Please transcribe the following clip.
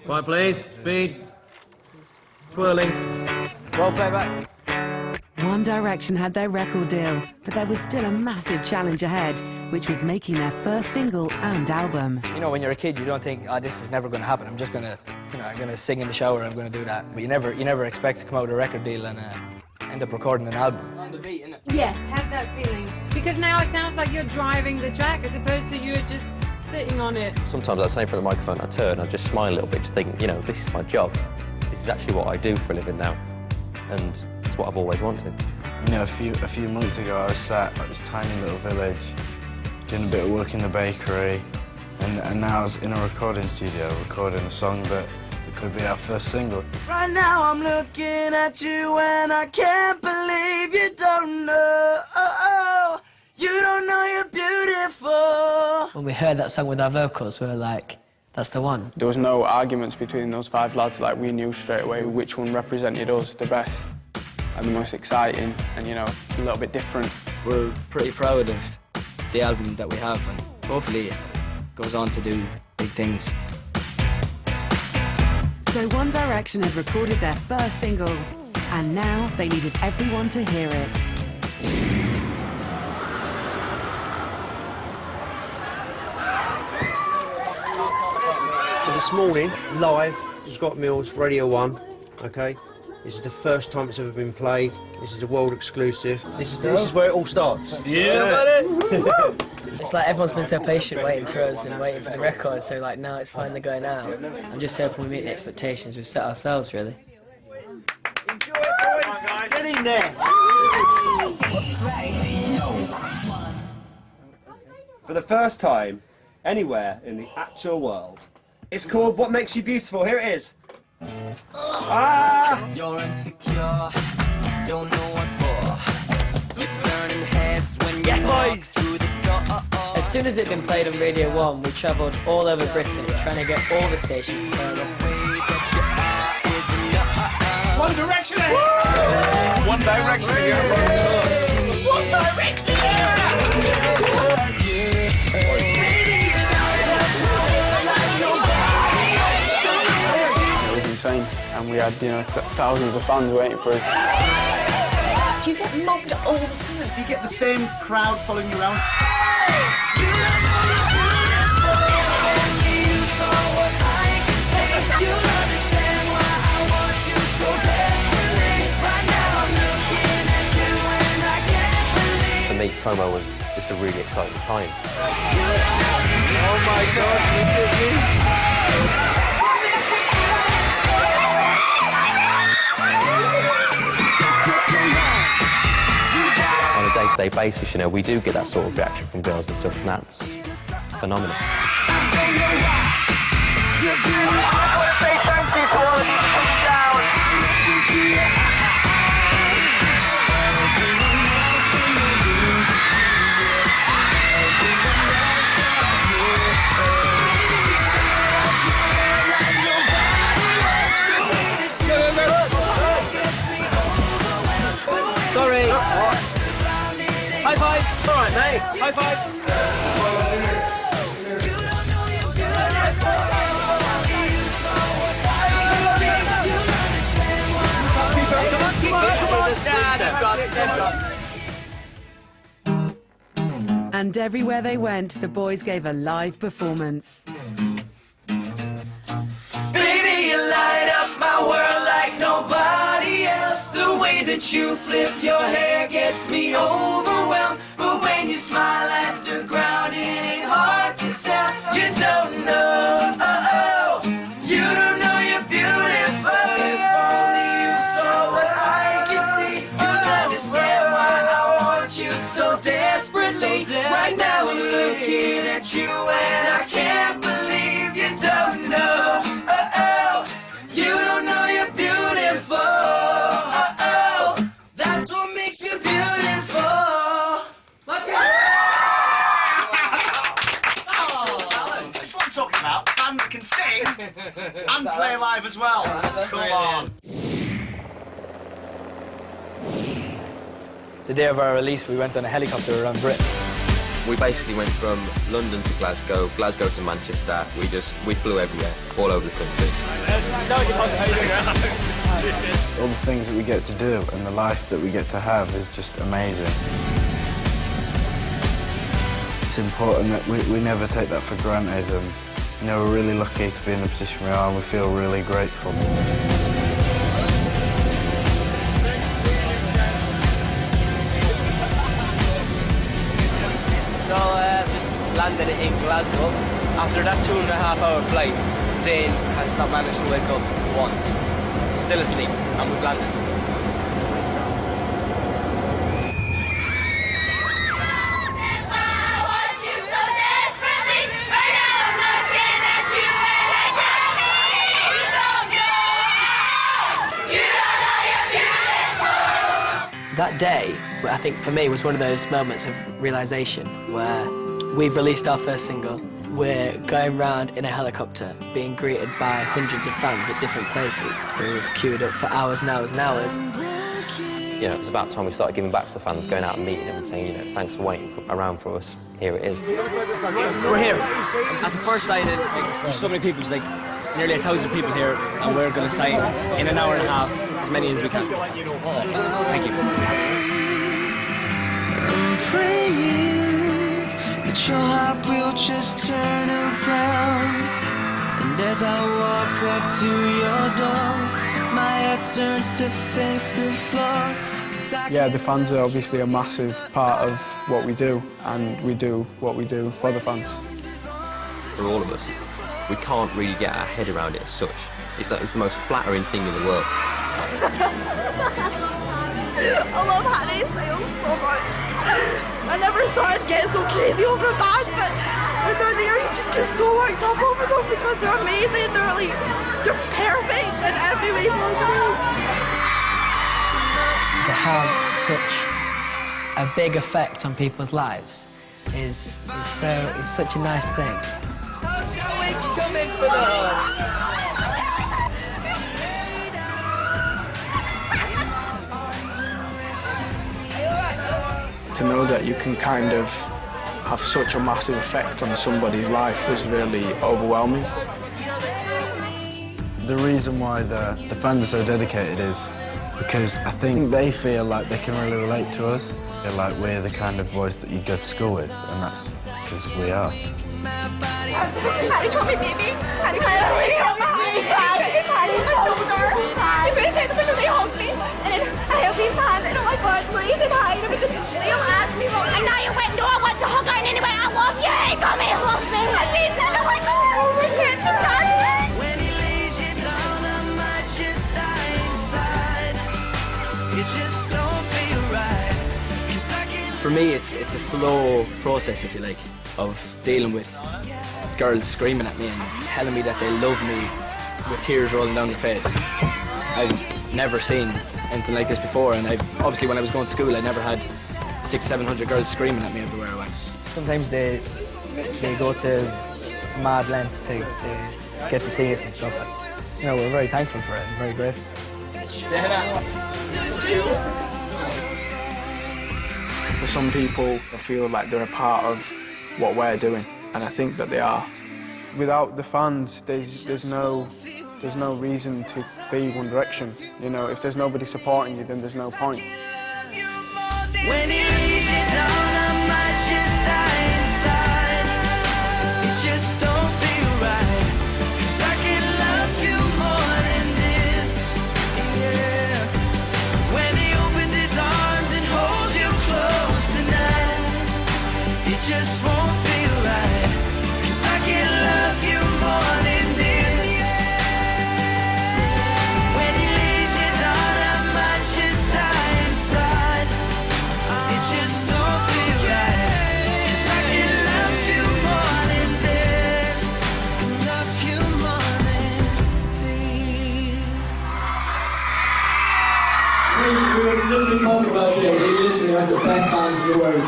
Quiet, please. Speed. Twirling. Roll playback. One Direction had their record deal, but there was still a massive challenge ahead, which was making their first single and album. You know, when you're a kid, you don't think, oh, this is never going to happen. I'm just going to, you know, I'm going to sing in the shower, I'm going to do that. But you never expect to come out with a record deal and end up recording an album. On the beat, innit? Yeah, have that feeling. Because now it sounds like you're driving the track as opposed to you just sitting on it. Sometimes I say in front of the microphone, I turn, I just smile a little bit, just think, you know, this is my job. This is actually what I do for a living now. And it's what I've always wanted. You know, a few months ago, I was sat at this tiny little village, doing a bit of work in the bakery, and now I was in a recording studio, recording a song that could be our first single. Right now I'm looking at you and I can't believe you don't know. You don't know you're beautiful. When we heard that song with our vocals, we were like, that's the one. There was no arguments between those 5 lads. Like, we knew straight away which one represented us the best and the most exciting and, you know, a little bit different. We're pretty proud of the album that we have, and hopefully it goes on to do big things. So One Direction had recorded their first single, and now they needed everyone to hear it. So this morning, live, Scott Mills, Radio 1, okay? This is the first time it's ever been played. This is a world exclusive. This is where it all starts. Yeah, buddy! It's like everyone's been so patient waiting for us and waiting for the record, so like now it's finally going out. I'm just hoping we meet the expectations we've set ourselves, really. Enjoy it, boys! Get in there! For the first time, anywhere in the actual world. It's called What Makes You Beautiful. Here it is. Ah! You're insecure, don't know what for. You're turning heads when you walk through the door. As soon as it had been played on Radio 1, we travelled all over Britain trying to get all the stations to play it. One Direction ahead! One Direction ahead! One Direction ahead! It was insane, and we had, you know, thousands of fans waiting for us. Do you get mobbed all the time? Do you get the same crowd following you around? For me, promo was just a really exciting time. Oh my God, look at me! On a day-to-day basis, you know, we do get that sort of reaction from girls and stuff, and that's phenomenal. Sorry! High five! It's all right, mate. High five! And everywhere they went, the boys gave a live performance. Baby, you light up my world like nobody else. The way that you flip your hair gets me overwhelmed. But when you smile at the ground, it ain't hard to tell. You don't know, you don't know you're beautiful. If only you saw what I can see, you'll understand why I want you so desperately. Right now I'm looking at you and I can't believe you don't know. You don't know you're beautiful. That's what makes you beautiful. Let's go. That's what I'm talking about. Band that can sing and play live as well. Come on. The day of our release, we went on a helicopter around Britain. We basically went from London to Glasgow, Glasgow to Manchester. We flew everywhere, all over the country. All the things that we get to do and the life that we get to have is just amazing. It's important that we never take that for granted, and you know, we're really lucky to be in the position we are, and we feel really grateful. So just landed in Glasgow. After that 2.5-hour flight, Zane has not managed to wake up once. Still asleep, and we've landed. That day, I think for me, was one of those moments of realisation where we've released our first single, we're going round in a helicopter, being greeted by hundreds of fans at different places who've queued up for hours and hours and hours. You know, it was about time we started giving back to the fans, going out and meeting them and saying, you know, thanks for waiting around for us. Here it is. We're here at the first signing. There's so many people, there's like nearly 1,000 people here, and we're going to sign in an hour and a half as many as we can. Thank you. I'm praying that your heart will just turn around, and as I walk up to your door, my head turns to face the floor. Yeah, the fans are obviously a massive part of what we do, and we do what we do for the fans. For all of us, we can't really get our head around it as such. It's the most flattering thing in the world. I love Harry Styles so much. I never thought I'd get so crazy over a band, but when they're there, you just get so worked up over them because they're amazing. They're perfect in every way possible. To have such a big effect on people's lives is such a nice thing. To know that you can kind of have such a massive effect on somebody's life is really overwhelming. The reason why the fans are so dedicated is because I think they feel like they can really relate to us. They're like, we're the kind of boys that you go to school with, and that's because we are. Harry, call me baby. Harry, call me baby. It's Harry, my shoulder. He put his hand on my shoulder, he hugs me, and then I held his hand, and oh my God, why is it Harry? Because they don't ask me about. And now you went, no, I want to hug her, and then he went, I love you. He got me, hug me. I did, and oh my God, oh my God, When he lays you down, I might just die inside. It just don't feel right. 'Cause I can. For me, it's a slow process, if you like, of dealing with girls screaming at me and telling me that they love me with tears rolling down their face. I've never seen anything like this before, and obviously when I was going to school, I never had 600-700 girls screaming at me everywhere I went. Sometimes they go to mad lengths to get to see us and stuff. You know, we're very thankful for it and very grateful. For some people, I feel like they're a part of what we're doing, and I think that they are. Without the fans, there's no reason to be One Direction. You know, if there's nobody supporting you, then there's no point. When he lays you down, I might just die inside. It just don't feel right. 'Cause I can love you more than this. Yeah. When he opens his arms and holds you close tonight, it just won't feel right. 'Cause I can love you more than this. When he lays you down, I might just die inside. It just don't feel right. 'Cause I can love you more than this. Can love you more than this. We literally talking about it. We literally have the best fans in the world.